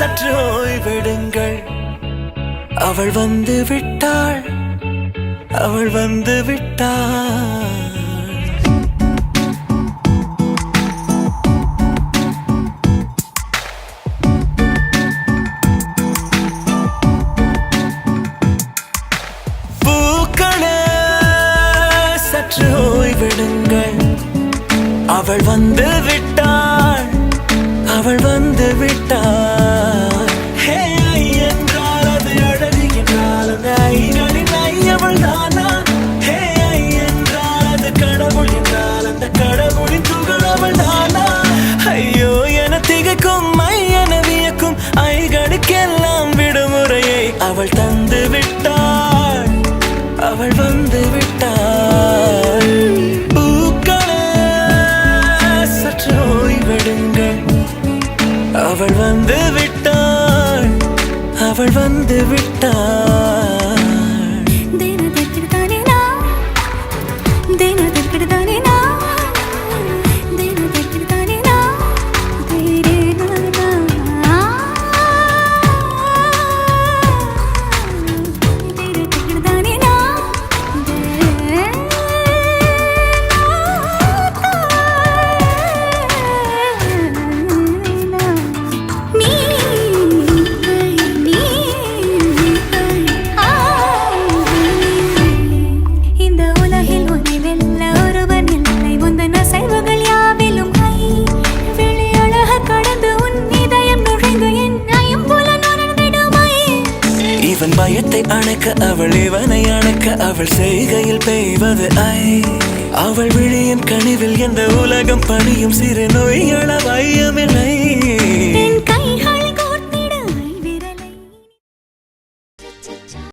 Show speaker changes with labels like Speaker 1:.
Speaker 1: சற்று ஓய்வெடுங்கள். அவள் வந்து விட்டாள், அவள் வந்து விட்டாள். பூக்களே சற்று ஓய்வெடுங்கள். அவள் வந்து விட்டாள், அவள் வந்து விட்டாள். ஹே என்றால் அது அழகு என்றால் அந்த ஐகளின் அவள் தானா? ஹே என்றால் அது கடவுள் என்றால் அந்த கடவுளின் துகள் அவள் தானா? ஐயோ என திகைக்கும் என வியக்கும் ஐகளுக்கெல்லாம் விடுமுறையை அவள் தந்து விட்டாள், அவள் வந்து விட்டாள். அவள் வந்து விட்டாள், அவள் வந்து விட்டாள். இவன் பயத்தை அணைக்க அவள் இவனை அணைக்க அவள் செய்கையில் பெய்வது ஐ. அவள் விழியின் கனிவில் எந்த உலகம் பணியும் சிறு நோய்கள வையமில்லை.